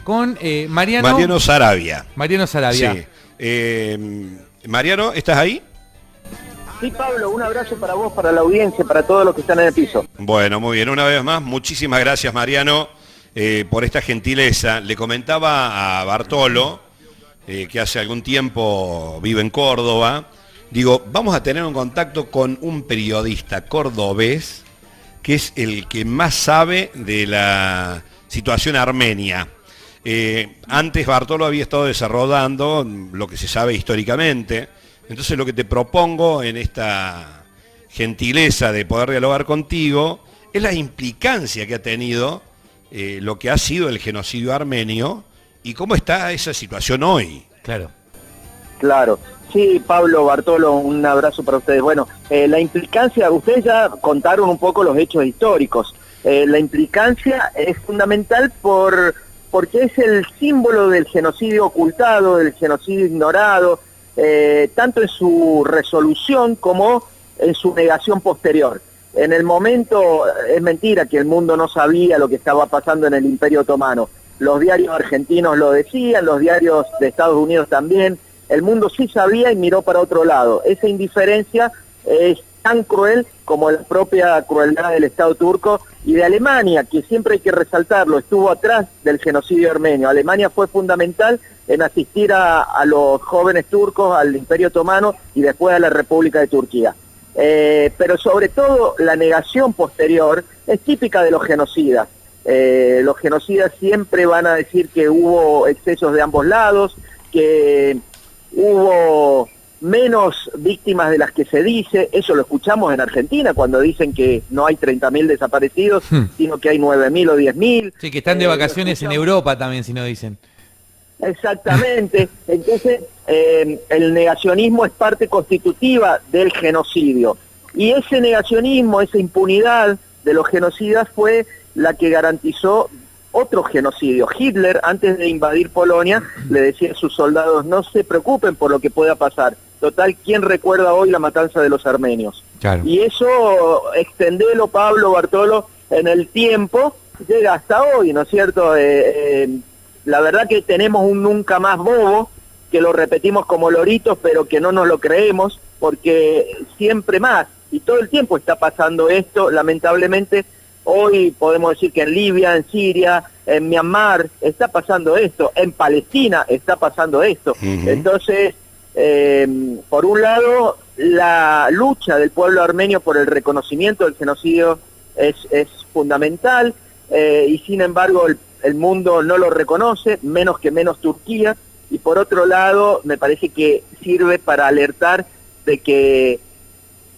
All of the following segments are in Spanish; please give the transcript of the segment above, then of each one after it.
con Mariano Sarabia. Mariano Sarabia. Sí. Mariano, ¿estás ahí? Sí, Pablo, un abrazo para vos, para la audiencia, para todos los que están en el piso. Bueno, muy bien, una vez más, muchísimas gracias, Mariano, por esta gentileza. Le comentaba a Bartolo, que hace algún tiempo vive en Córdoba, digo, vamos a tener un contacto con un periodista cordobés, que es el que más sabe de la situación armenia. Antes Bartolo había estado desarrollando lo que se sabe históricamente. Entonces lo que te propongo en esta gentileza de poder dialogar contigo es la implicancia que ha tenido lo que ha sido el genocidio armenio y cómo está esa situación hoy. Claro. Claro. Sí, Pablo, Bartolo, un abrazo para ustedes. Bueno, la implicancia, ustedes ya contaron un poco los hechos históricos. La implicancia es fundamental porque es el símbolo del genocidio ocultado, del genocidio ignorado, tanto en su resolución como en su negación posterior. En el momento, es mentira que el mundo no sabía lo que estaba pasando en el Imperio Otomano. Los diarios argentinos lo decían, los diarios de Estados Unidos también. El mundo sí sabía y miró para otro lado. Esa indiferencia es tan cruel como la propia crueldad del Estado turco y de Alemania, que siempre hay que resaltarlo, estuvo atrás del genocidio armenio. Alemania fue fundamental en asistir a los jóvenes turcos, al Imperio Otomano y después a la República de Turquía. Pero sobre todo la negación posterior es típica de los genocidas. Los genocidas siempre van a decir que hubo excesos de ambos lados, que hubo menos víctimas de las que se dice. Eso lo escuchamos en Argentina cuando dicen que no hay 30.000 desaparecidos, sino que hay 9.000 o 10.000. Sí, que están de vacaciones en Europa también, si no dicen. Exactamente. Entonces, el negacionismo es parte constitutiva del genocidio. Y ese negacionismo, esa impunidad de los genocidas fue la que garantizó otro genocidio. Hitler, antes de invadir Polonia, le decía a sus soldados, no se preocupen por lo que pueda pasar. Total, ¿quién recuerda hoy la matanza de los armenios? Claro. Y eso, extendelo, Pablo, Bartolo, en el tiempo, llega hasta hoy, ¿no es cierto? La verdad que tenemos un nunca más bobo, que lo repetimos como loritos, pero que no nos lo creemos, porque siempre más, y todo el tiempo está pasando esto, lamentablemente. Hoy podemos decir que en Libia, en Siria, en Myanmar está pasando esto, en Palestina está pasando esto. Entonces, por un lado, la lucha del pueblo armenio por el reconocimiento del genocidio es fundamental, y sin embargo el mundo no lo reconoce, menos Turquía, y por otro lado me parece que sirve para alertar de que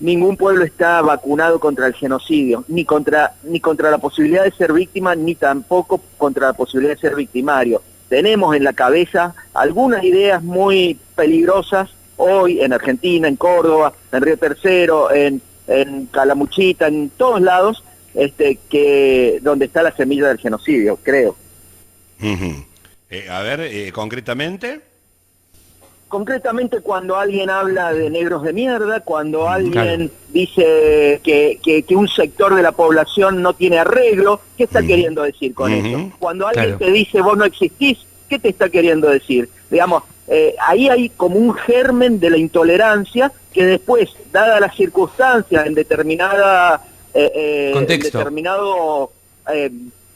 ningún pueblo está vacunado contra el genocidio, ni contra la posibilidad de ser víctima, ni tampoco contra la posibilidad de ser victimario. Tenemos en la cabeza algunas ideas muy peligrosas hoy en Argentina, en Córdoba, en Río Tercero, en Calamuchita, en todos lados, donde está la semilla del genocidio, creo. A ver, concretamente... Concretamente cuando alguien habla de negros de mierda, cuando alguien dice que un sector de la población no tiene arreglo, ¿qué está queriendo decir con eso? Cuando alguien te dice vos no existís, ¿qué te está queriendo decir? Digamos, ahí hay como un germen de la intolerancia que después, dadas las circunstancias, en determinado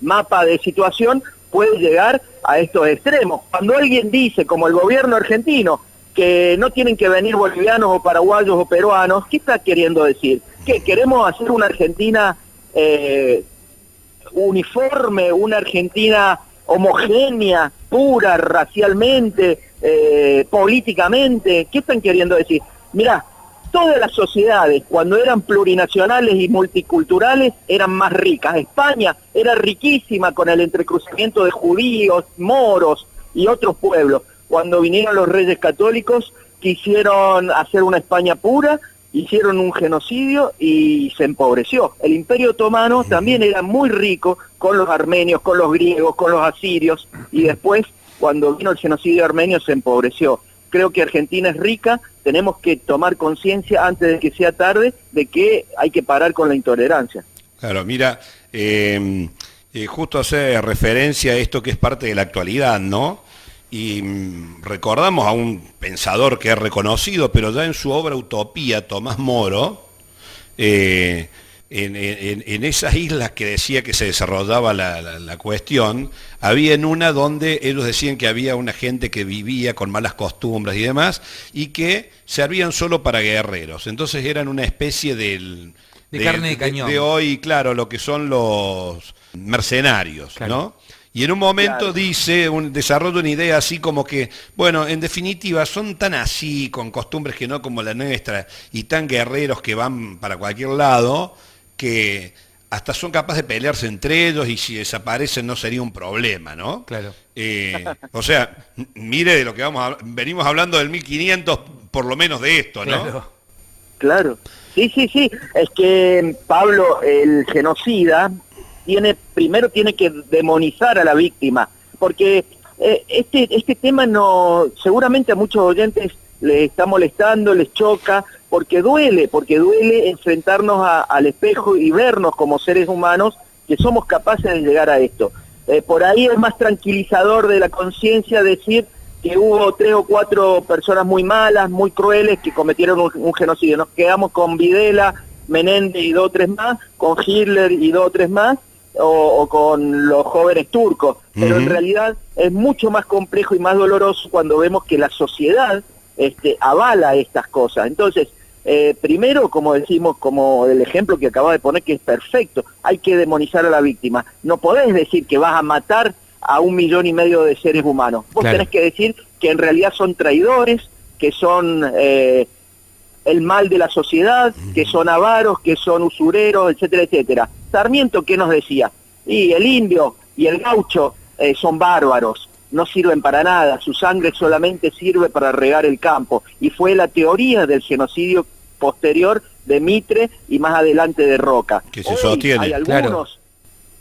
mapa de situación, puede llegar a estos extremos. Cuando alguien dice, como el gobierno argentino, que no tienen que venir bolivianos o paraguayos o peruanos, ¿qué está queriendo decir? ¿Que queremos hacer una Argentina uniforme, una Argentina homogénea, pura, racialmente, políticamente? ¿Qué están queriendo decir? Mirá, todas las sociedades, cuando eran plurinacionales y multiculturales, eran más ricas. España era riquísima con el entrecruzamiento de judíos, moros y otros pueblos. Cuando vinieron los reyes católicos, quisieron hacer una España pura, hicieron un genocidio y se empobreció. El Imperio Otomano también era muy rico con los armenios, con los griegos, con los asirios, y después, cuando vino el genocidio armenio, se empobreció. Creo que Argentina es rica, tenemos que tomar conciencia antes de que sea tarde de que hay que parar con la intolerancia. Claro, mira, justo hace referencia a esto que es parte de la actualidad, ¿no? Y recordamos a un pensador que es reconocido, pero ya en su obra Utopía, Tomás Moro, en esas islas que decía que se desarrollaba la cuestión, había en una donde ellos decían que había una gente que vivía con malas costumbres y demás, y que servían solo para guerreros. Entonces eran una especie de carne de cañón. De hoy, claro, lo que son los mercenarios, Claro. ¿no? Y en un momento Claro. dice, desarrolla una idea así como que, bueno, en definitiva son tan así, con costumbres que no como la nuestra, y tan guerreros que van para cualquier lado, que hasta son capaces de pelearse entre ellos y si desaparecen no sería un problema, ¿no? Claro. O sea, mire de lo que venimos hablando del 1500, por lo menos de esto, ¿no? Claro. Claro. Sí, sí, sí. Es que Pablo, el genocida, primero tiene que demonizar a la víctima, porque este tema seguramente a muchos oyentes les está molestando, les choca, porque duele enfrentarnos al espejo y vernos como seres humanos que somos capaces de llegar a esto. Por ahí es más tranquilizador de la conciencia decir que hubo 3 o 4 personas muy malas, muy crueles, que cometieron un genocidio. Nos quedamos con Videla, Menéndez y 2 o 3 más, con Hitler y 2 o 3 más, o con los jóvenes turcos. Pero en realidad es mucho más complejo y más doloroso cuando vemos que la sociedad avala estas cosas. Entonces, primero, como decimos, como el ejemplo que acaba de poner, que es perfecto, hay que demonizar a la víctima. No podés decir que vas a matar a 1,5 millones de seres humanos. Vos Claro. tenés que decir que en realidad son traidores, que son el mal de la sociedad, que son avaros, que son usureros, etcétera, etcétera. Sarmiento, ¿qué nos decía? Y el indio y el gaucho son bárbaros, no sirven para nada, su sangre solamente sirve para regar el campo. Y fue la teoría del genocidio posterior de Mitre y más adelante de Roca. Que se sostiene. Hay Claro.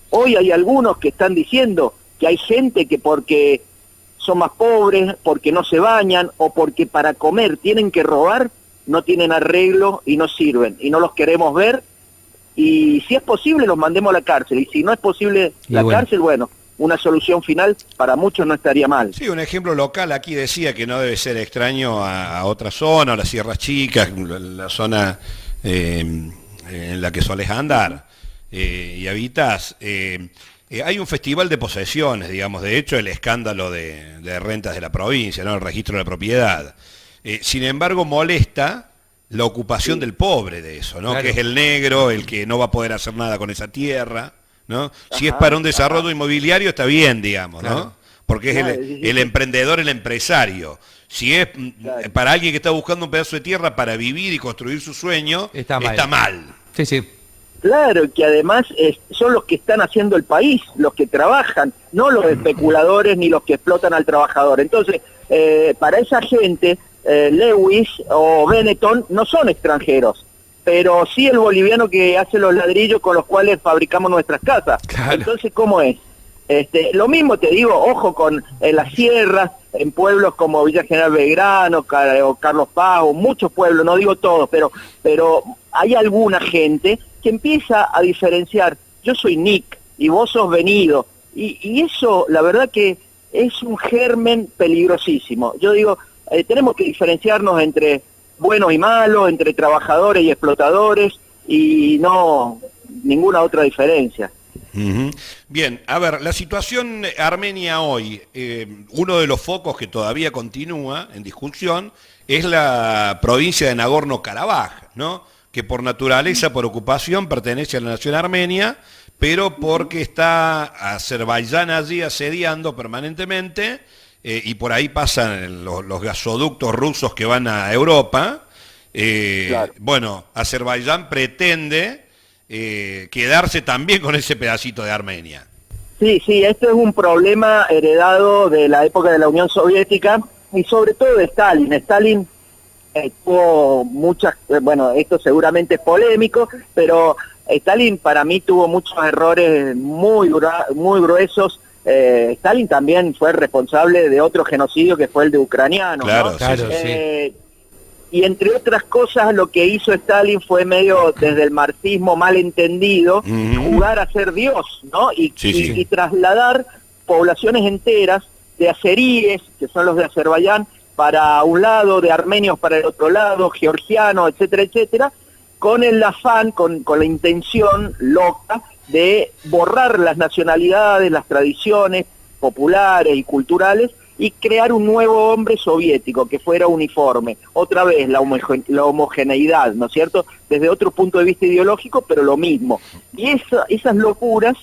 hoy hay algunos que están diciendo que hay gente que porque son más pobres, porque no se bañan o porque para comer tienen que robar, no tienen arreglo y no sirven y no los queremos ver, y si es posible los mandemos a la cárcel, y si no es posible Y la bueno. cárcel, bueno, una solución final para muchos no estaría mal. Sí, un ejemplo local aquí decía que no debe ser extraño a otra zona, a las Sierras Chicas, la zona en la que solés andar y habitas. Hay un festival de posesiones, digamos, de hecho el escándalo de rentas de la provincia, ¿no? El registro de la propiedad. Sin embargo, molesta la ocupación del pobre de eso, ¿no? Claro. Que es el negro, el que no va a poder hacer nada con esa tierra, ¿no? Si es Ajá, para un desarrollo inmobiliario está bien, digamos, Claro. ¿no? Porque es Claro, sí, sí. el emprendedor, el empresario. Si es Claro. para alguien que está buscando un pedazo de tierra para vivir y construir su sueño, Está mal. está mal. Sí, sí. Claro, que además son los que están haciendo el país, los que trabajan, no los especuladores ni los que explotan al trabajador. Entonces, para esa gente, Lewis o Benetton no son extranjeros, pero sí el boliviano que hace los ladrillos con los cuales fabricamos nuestras casas. Claro. Entonces, ¿cómo es? Lo mismo te digo, ojo con las sierras, en pueblos como Villa General Belgrano, o Carlos Paz, o muchos pueblos, no digo todos, pero hay alguna gente que empieza a diferenciar, yo soy Nick y vos sos Venido, y eso la verdad que es un germen peligrosísimo. Yo digo, tenemos que diferenciarnos entre buenos y malos, entre trabajadores y explotadores, y no ninguna otra diferencia. Ujú. Bien, a ver, la situación armenia hoy, uno de los focos que todavía continúa en discusión es la provincia de Nagorno-Karabaj, ¿no? Que por naturaleza, por ocupación, pertenece a la nación armenia, pero porque está Azerbaiyán allí asediando permanentemente, y por ahí pasan los gasoductos rusos que van a Europa. Claro. Bueno, Azerbaiyán pretende quedarse también con ese pedacito de Armenia. Sí, sí, esto es un problema heredado de la época de la Unión Soviética y sobre todo de Stalin. Stalin tuvo muchas, bueno, esto seguramente es polémico, pero Stalin para mí tuvo muchos errores muy gruesos. Stalin también fue responsable de otro genocidio que fue el de ucranianos, Claro, ¿no? Claro, sí, sí. sí. y entre otras cosas lo que hizo Stalin fue medio desde el marxismo mal entendido, jugar a ser Dios, ¿no? Y trasladar poblaciones enteras de azeríes, que son los de Azerbaiyán, para un lado, de armenios para el otro lado, georgianos, etcétera, etcétera, con el afán, con la intención loca de borrar las nacionalidades, las tradiciones populares y culturales y crear un nuevo hombre soviético que fuera uniforme. Otra vez la homogeneidad, ¿no es cierto? Desde otro punto de vista ideológico, pero lo mismo. Y esas locuras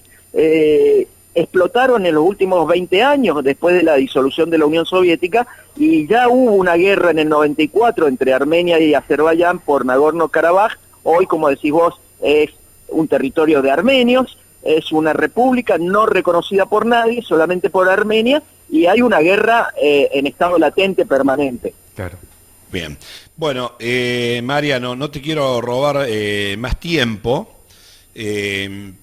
explotaron en los últimos 20 años, después de la disolución de la Unión Soviética, y ya hubo una guerra en el 94 entre Armenia y Azerbaiyán por Nagorno-Karabaj. Hoy, como decís vos, es un territorio de armenios, es una república no reconocida por nadie, solamente por Armenia, y hay una guerra en estado latente permanente. Claro. Bien. Bueno, Mariano, no te quiero robar más tiempo,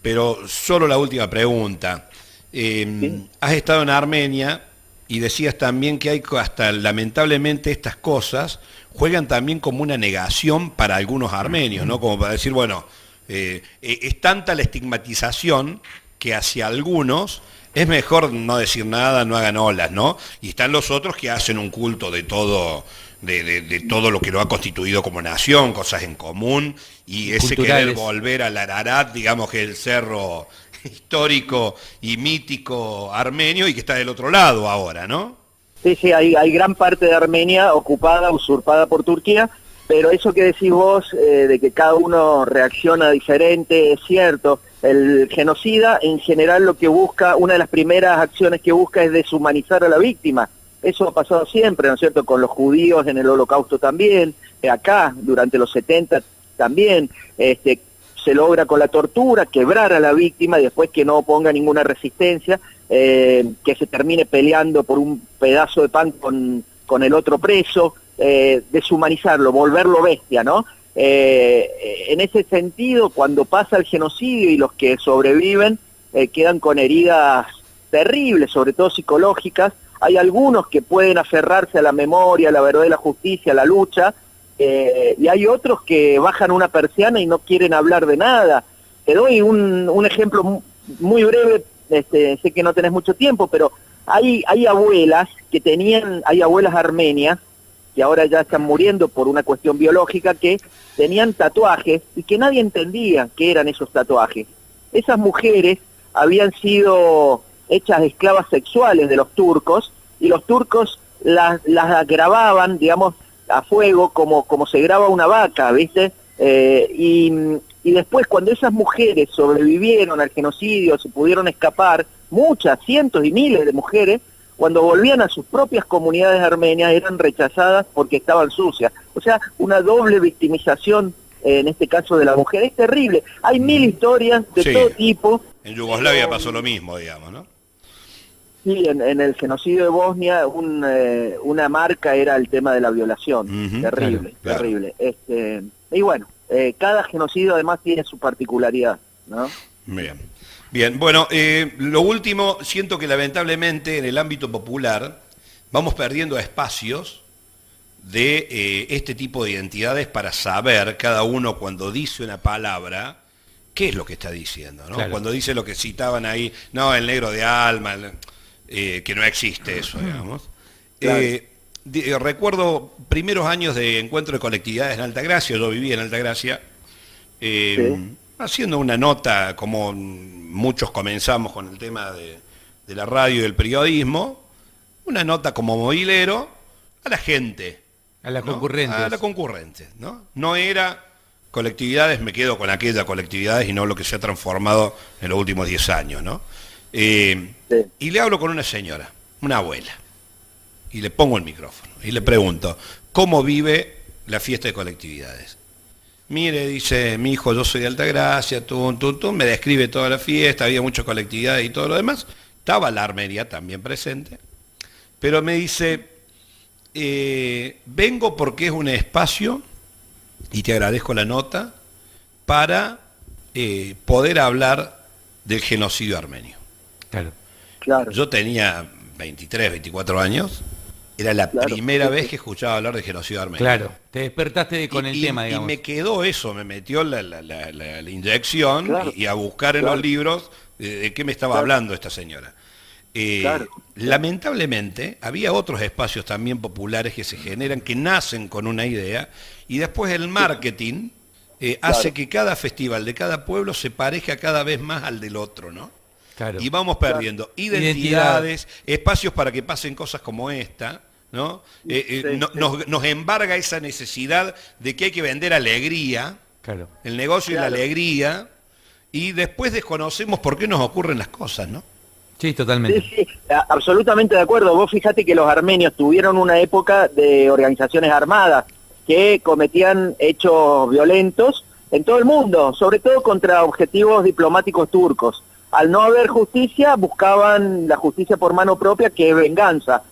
pero solo la última pregunta. ¿Sí? Has estado en Armenia y decías también que hay hasta, lamentablemente, estas cosas juegan también como una negación para algunos armenios, ¿no? Como para decir, bueno, es tanta la estigmatización que hacia algunos es mejor no decir nada, no hagan olas, ¿no? Y están los otros que hacen un culto de todo, de todo lo que lo ha constituido como nación, cosas en común, y ese querer volver al Ararat, digamos que el cerro histórico y mítico armenio, y que está del otro lado ahora, ¿no? Sí, hay gran parte de Armenia ocupada, usurpada por Turquía, pero eso que decís vos, de que cada uno reacciona diferente, es cierto. El genocida, en general, lo que busca, una de las primeras acciones que busca es deshumanizar a la víctima. Eso ha pasado siempre, ¿no es cierto?, con los judíos en el Holocausto también, acá, durante los 70 también, se logra con la tortura quebrar a la víctima y después que no ponga ninguna resistencia, que se termine peleando por un pedazo de pan con el otro preso, deshumanizarlo, volverlo bestia, ¿no? En ese sentido, cuando pasa el genocidio y los que sobreviven quedan con heridas terribles, sobre todo psicológicas, hay algunos que pueden aferrarse a la memoria, a la verdad, la justicia, a la lucha, y hay otros que bajan una persiana y no quieren hablar de nada. Te doy un ejemplo muy breve, sé que no tenés mucho tiempo, pero hay abuelas que hay abuelas armenias, que ahora ya están muriendo por una cuestión biológica, que tenían tatuajes y que nadie entendía qué eran esos tatuajes. Esas mujeres habían sido hechas esclavas sexuales de los turcos, y los turcos las grababan, digamos, a fuego, como se graba una vaca, ¿viste? Y después, cuando esas mujeres sobrevivieron al genocidio, se pudieron escapar, muchas, cientos y miles de mujeres, cuando volvían a sus propias comunidades armenias, eran rechazadas porque estaban sucias. O sea, una doble victimización, en este caso de la mujer. Es terrible. Hay mil historias de todo tipo. En Yugoslavia pasó lo mismo, digamos, ¿no? Sí, en el genocidio de Bosnia una marca era el tema de la violación. Terrible, claro. Terrible. Y bueno, cada genocidio además tiene su particularidad, ¿no? Bien, bueno, lo último, siento que lamentablemente en el ámbito popular vamos perdiendo espacios de este tipo de identidades para saber cada uno cuando dice una palabra qué es lo que está diciendo, ¿no? Claro. Cuando dice lo que citaban ahí, no, el negro de alma, que no existe eso, digamos. Claro. Recuerdo primeros años de encuentro de colectividades en Altagracia, yo vivía en Altagracia, haciendo una nota, como muchos comenzamos con el tema de la radio y del periodismo, una nota como movilero a la gente. A la concurrente. A la concurrente, ¿no? No era colectividades, me quedo con aquella colectividades y no lo que se ha transformado en los últimos 10 años, ¿no? Y le hablo con una señora, una abuela, y le pongo el micrófono y le pregunto, ¿cómo vive la fiesta de colectividades? Mire, dice, mi hijo, yo soy de Altagracia, me describe toda la fiesta, había muchas colectividades y todo lo demás. Estaba la armería también presente, pero me dice, vengo porque es un espacio, y te agradezco la nota, para poder hablar del genocidio armenio. Claro. Claro. Yo tenía 23, 24 años, Era la Claro, primera sí, vez sí. que escuchaba hablar de genocidio armenio. Claro, te despertaste con el Y- tema, y digamos. me quedó eso, me metió la inyección Claro, y a buscar en claro. los libros de qué me estaba Claro. hablando esta señora. Claro. Lamentablemente, había otros espacios también populares que se generan, que nacen con una idea, y después el marketing hace que cada festival de cada pueblo se parezca cada vez más al del otro, ¿no? Claro. Y vamos perdiendo identidades, espacios para que pasen cosas como esta, ¿no? Sí, Nos embarga esa necesidad de que hay que vender alegría, Claro. el negocio y Claro. la alegría, y después desconocemos por qué nos ocurren las cosas, ¿no? Sí, totalmente. Sí, sí, absolutamente de acuerdo. Vos fíjate que los armenios tuvieron una época de organizaciones armadas que cometían hechos violentos en todo el mundo, sobre todo contra objetivos diplomáticos turcos. Al no haber justicia, buscaban la justicia por mano propia, que es venganza.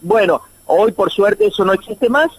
Bueno, hoy por suerte eso no existe más,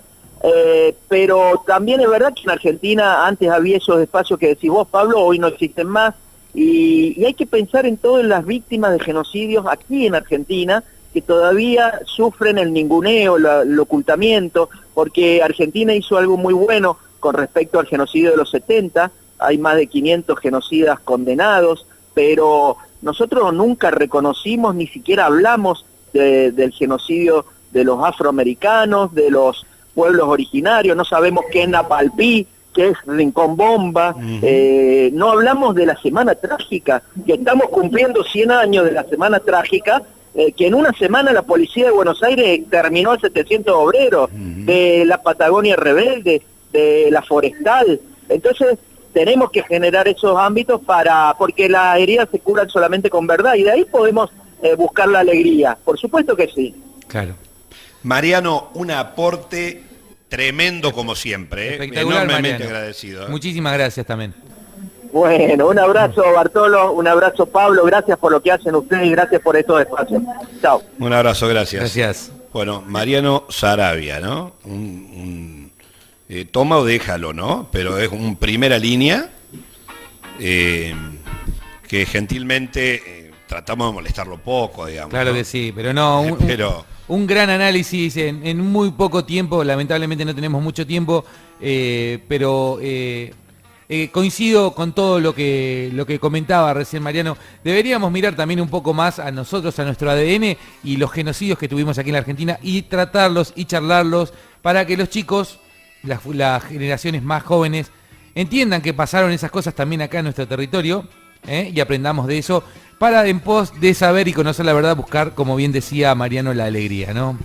pero también es verdad que en Argentina antes había esos espacios que decís vos, Pablo, hoy no existen más. Y hay que pensar en todas las víctimas de genocidios aquí en Argentina que todavía sufren el ninguneo, el ocultamiento, porque Argentina hizo algo muy bueno con respecto al genocidio de los 70, hay más de 500 genocidas condenados, pero nosotros nunca reconocimos, ni siquiera hablamos del genocidio de los afroamericanos, de los pueblos originarios, no sabemos qué es Napalpí, que es Rincón Bomba, no hablamos de la Semana Trágica, que estamos cumpliendo 100 años de la Semana Trágica, que en una semana la policía de Buenos Aires exterminó a 700 obreros de la Patagonia Rebelde, de la Forestal. Entonces tenemos que generar esos ámbitos porque las heridas se curan solamente con verdad, y de ahí podemos buscar la alegría, por supuesto que sí. Claro. Mariano, un aporte tremendo como siempre, Espectacular, enormemente Mariano. agradecido. Muchísimas gracias también. Bueno, un abrazo Bartolo, un abrazo Pablo, gracias por lo que hacen ustedes y gracias por estos espacios. Chao. Un abrazo, gracias. Gracias. Bueno, Mariano Sarabia, ¿no? Toma o déjalo, ¿no? Pero es un primera línea que gentilmente tratamos de molestarlo poco, digamos. Claro ¿no? que sí, pero no, Pero- un gran análisis en muy poco tiempo, lamentablemente no tenemos mucho tiempo, pero coincido con todo lo que comentaba recién Mariano. Deberíamos mirar también un poco más a nosotros, a nuestro ADN y los genocidios que tuvimos aquí en la Argentina y tratarlos y charlarlos para que los chicos, las generaciones más jóvenes, entiendan que pasaron esas cosas también acá en nuestro territorio, y aprendamos de eso para en pos de saber y conocer la verdad buscar, como bien decía Mariano, la alegría, ¿no?